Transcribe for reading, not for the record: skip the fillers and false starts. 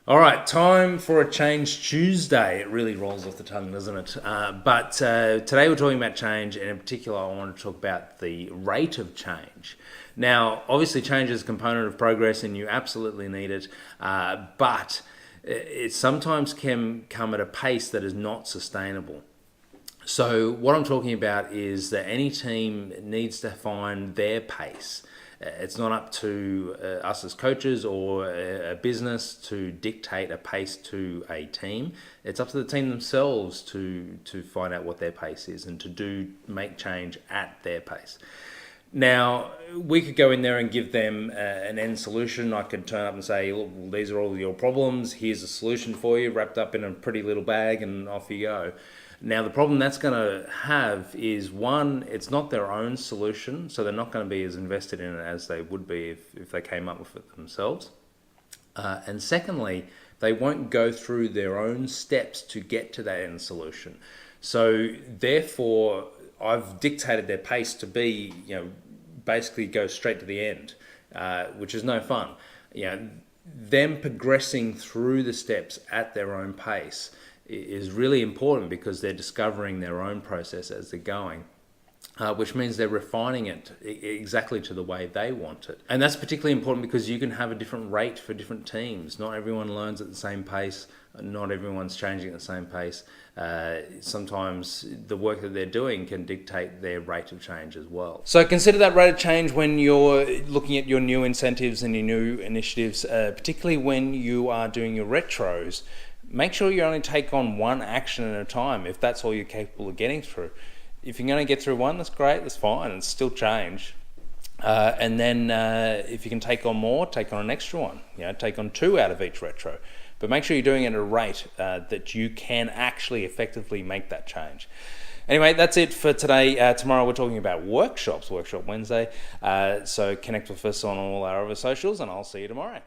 All right, time for a Change Tuesday. It really rolls off the tongue, doesn't it? But today we're talking about change, and in particular, I want to talk about the rate of change. Now, obviously, change is a component of progress, and you absolutely need it. But it sometimes can come at a pace that is not sustainable. So what I'm talking about is that any team needs to find their pace. It's not up to us as coaches or a business to dictate a pace to a team. It's up to the team themselves to find out what their pace is and to make change at their pace. Now, we could go in there and give them an end solution. I could turn up and say, look, these are all your problems. Here's a solution for you, wrapped up in a pretty little bag, and off you go. Now, the problem that's going to have is, one, it's not their own solution, so they're not going to be as invested in it as they would be if they came up with it themselves. And secondly, they won't go through their own steps to get to that end solution. So therefore, I've dictated their pace to be, basically go straight to the end, which is no fun. Them progressing through the steps at their own pace is really important because they're discovering their own process as they're going, which means they're refining it exactly to the way they want it. And that's particularly important because you can have a different rate for different teams. Not everyone learns at the same pace. Not everyone's changing at the same pace. Sometimes the work that they're doing can dictate their rate of change as well. So consider that rate of change when you're looking at your new incentives and your new initiatives, particularly when you are doing your retros. Make sure you only take on one action at a time if that's all you're capable of getting through. If you're going to get through one, that's great, that's fine, it's still change. And then if you can take on more, take on an extra one. Take on 2 out of each retro. But make sure you're doing it at a rate that you can actually effectively make that change. Anyway, that's it for today. Tomorrow we're talking about workshops, Workshop Wednesday. So connect with us on all our other socials, and I'll see you tomorrow.